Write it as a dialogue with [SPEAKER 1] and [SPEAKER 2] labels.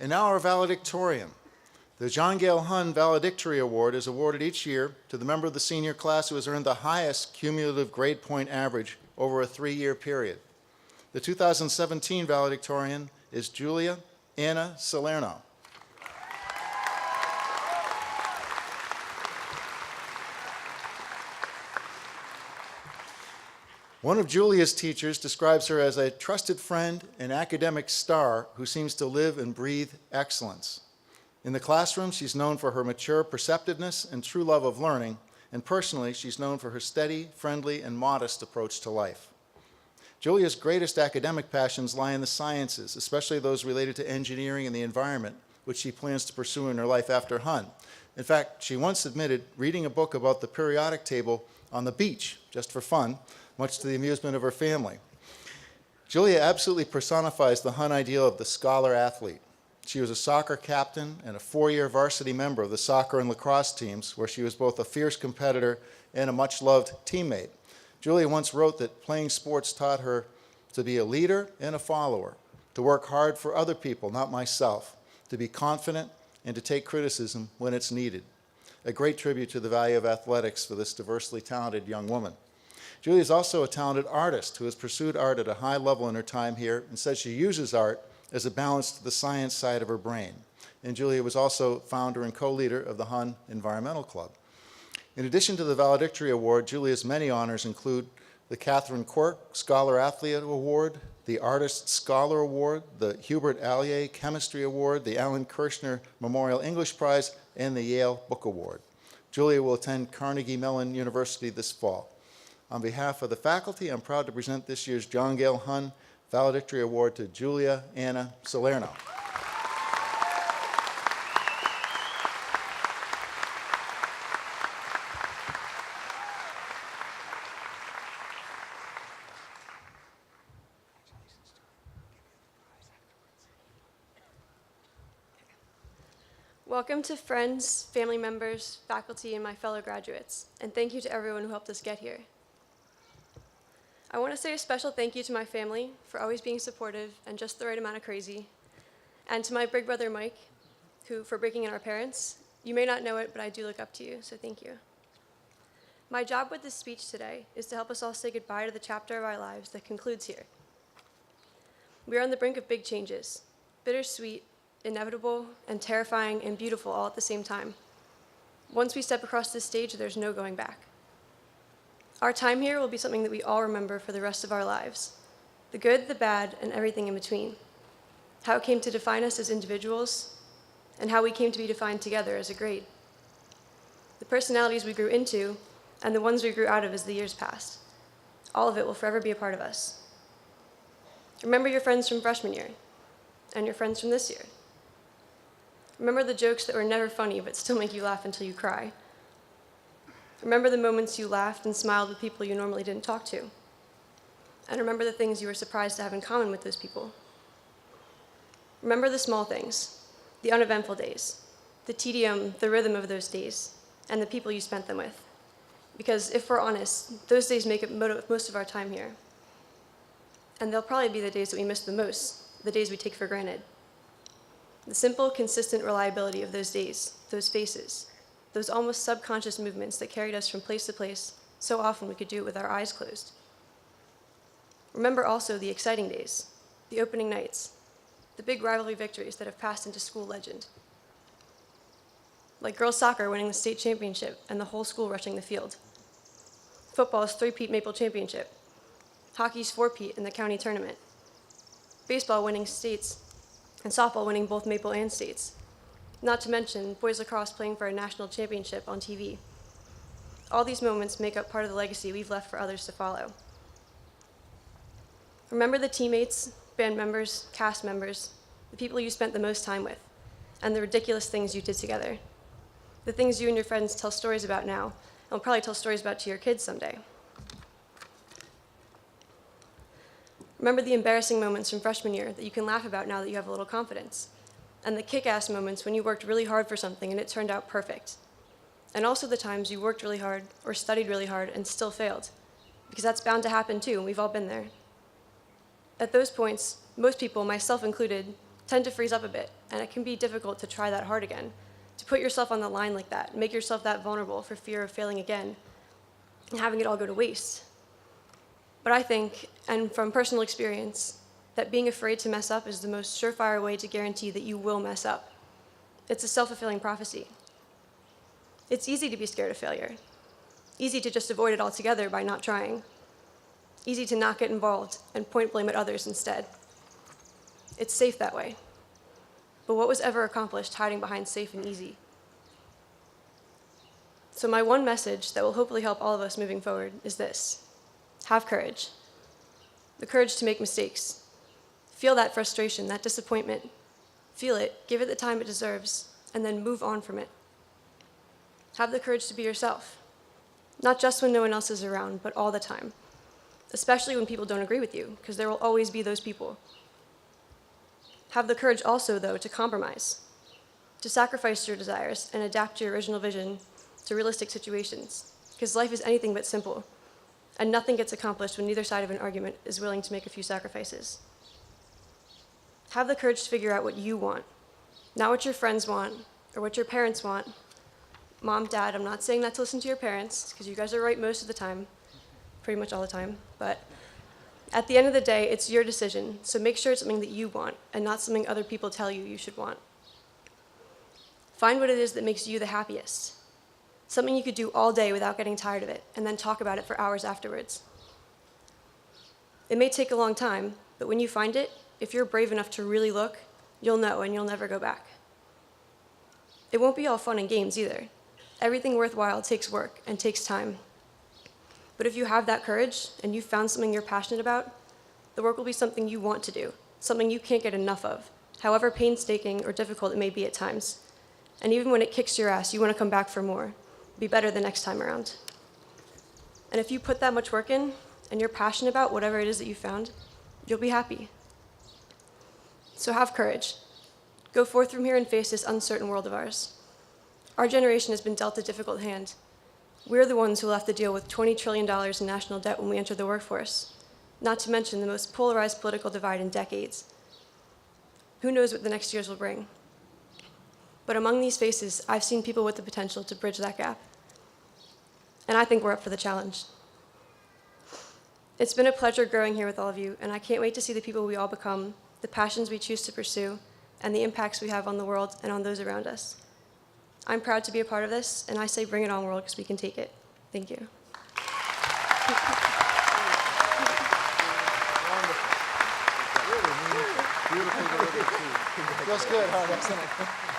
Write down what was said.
[SPEAKER 1] And now our valedictorian. The John Gale Hunn Valedictory Award is awarded each year to the member of the senior class who has earned the highest cumulative grade point average over a 3-year period. The 2017 valedictorian is Julia Anna Salerno. One of Julia's teachers describes her as a trusted friend and academic star who seems to live and breathe excellence. In the classroom, she's known for her mature perceptiveness and true love of learning, and personally, she's known for her steady, friendly, and modest approach to life. Julia's greatest academic passions lie in the sciences, especially those related to engineering and the environment, which she plans to pursue in her life after Hunn. In fact, she once admitted reading a book about the periodic table on the beach, just for fun, much to the amusement of her family. Julia absolutely personifies the Hunn ideal of the scholar-athlete. She was a soccer captain and a 4-year varsity member of the soccer and lacrosse teams, where she was both a fierce competitor and a much-loved teammate. Julia once wrote that playing sports taught her to be a leader and a follower, to work hard for other people, not myself, to be confident, and to take criticism when it's needed. A great tribute to the value of athletics for this diversely talented young woman. Julia is also a talented artist who has pursued art at a high level in her time here and says she uses art as a balance to the science side of her brain. And Julia was also founder and co-leader of the Hunn Environmental Club. In addition to the Valedictory Award, Julia's many honors include the Catherine Quirk Scholar Athlete Award, the Artist Scholar Award, the Hubert Allier Chemistry Award, the Alan Kirshner Memorial English Prize, and the Yale Book Award. Julia will attend Carnegie Mellon University this fall. On behalf of the faculty, I'm proud to present this year's John Gale Hunn Valedictory Award to Julia Anna Salerno.
[SPEAKER 2] Welcome to friends, family members, faculty, and my fellow graduates, and thank you to everyone who helped us get here. I want to say a special thank you to my family for always being supportive and just the right amount of crazy, and to my big brother Mike, who for breaking in our parents. You may not know it, but I do look up to you, so thank you. My job with this speech today is to help us all say goodbye to the chapter of our lives that concludes here. We are on the brink of big changes, bittersweet, inevitable, and terrifying and beautiful all at the same time. Once we step across this stage, there's no going back. Our time here will be something that we all remember for the rest of our lives. The good, the bad, and everything in between. How it came to define us as individuals, and how we came to be defined together as a grade. The personalities we grew into, and the ones we grew out of as the years passed. All of it will forever be a part of us. Remember your friends from freshman year, and your friends from this year. Remember the jokes that were never funny but still make you laugh until you cry. Remember the moments you laughed and smiled with people you normally didn't talk to. And remember the things you were surprised to have in common with those people. Remember the small things, the uneventful days, the tedium, the rhythm of those days, and the people you spent them with. Because if we're honest, those days make up most of our time here. And they'll probably be the days that we miss the most, the days we take for granted. The simple, consistent reliability of those days, those faces, those almost subconscious movements that carried us from place to place, so often we could do it with our eyes closed. Remember also the exciting days, the opening nights, the big rivalry victories that have passed into school legend. Like girls soccer winning the state championship and the whole school rushing the field. Football's three-peat Maple championship. Hockey's four-peat in the county tournament. Baseball winning states, and softball winning both Maple and states. Not to mention boys lacrosse playing for a national championship on TV. All these moments make up part of the legacy we've left for others to follow. Remember the teammates, band members, cast members, the people you spent the most time with, and the ridiculous things you did together. The things you and your friends tell stories about now, and will probably tell stories about to your kids someday. Remember the embarrassing moments from freshman year that you can laugh about now that you have a little confidence. And the kick-ass moments when you worked really hard for something and it turned out perfect. And also the times you worked really hard or studied really hard and still failed. Because that's bound to happen too, and we've all been there. At those points, most people, myself included, tend to freeze up a bit, and it can be difficult to try that hard again, to put yourself on the line like that, make yourself that vulnerable for fear of failing again, and having it all go to waste. But I think, and from personal experience, that being afraid to mess up is the most surefire way to guarantee that you will mess up. It's a self-fulfilling prophecy. It's easy to be scared of failure. Easy to just avoid it altogether by not trying. Easy to not get involved and point blame at others instead. It's safe that way. But what was ever accomplished hiding behind safe and easy? So my one message that will hopefully help all of us moving forward is this: have courage. The courage to make mistakes. Feel that frustration, that disappointment. Feel it, give it the time it deserves, and then move on from it. Have the courage to be yourself. Not just when no one else is around, but all the time. Especially when people don't agree with you, because there will always be those people. Have the courage also, though, to compromise, to sacrifice your desires and adapt your original vision to realistic situations, because life is anything but simple, and nothing gets accomplished when neither side of an argument is willing to make a few sacrifices. Have the courage to figure out what you want, not what your friends want or what your parents want. Mom, Dad, I'm not saying that to listen to your parents, because you guys are right most of the time, pretty much all the time, but at the end of the day, it's your decision, so make sure it's something that you want and not something other people tell you you should want. Find what it is that makes you the happiest, something you could do all day without getting tired of it, and then talk about it for hours afterwards. It may take a long time, but when you find it, if you're brave enough to really look, you'll know and you'll never go back. It won't be all fun and games either. Everything worthwhile takes work and takes time. But if you have that courage and you've found something you're passionate about, the work will be something you want to do, something you can't get enough of, however painstaking or difficult it may be at times. And even when it kicks your ass, you want to come back for more, be better the next time around. And if you put that much work in and you're passionate about whatever it is that you found, you'll be happy. So have courage. Go forth from here and face this uncertain world of ours. Our generation has been dealt a difficult hand. We're the ones who will have to deal with $20 trillion in national debt when we enter the workforce, not to mention the most polarized political divide in decades. Who knows what the next years will bring? But among these faces, I've seen people with the potential to bridge that gap. And I think we're up for the challenge. It's been a pleasure growing here with all of you, and I can't wait to see the people we all become, the passions we choose to pursue, and the impacts we have on the world and on those around us. I'm proud to be a part of this, and I say bring it on, world, because we can take it. Thank you.
[SPEAKER 1] Beautiful. Feels good, huh? Doesn't it?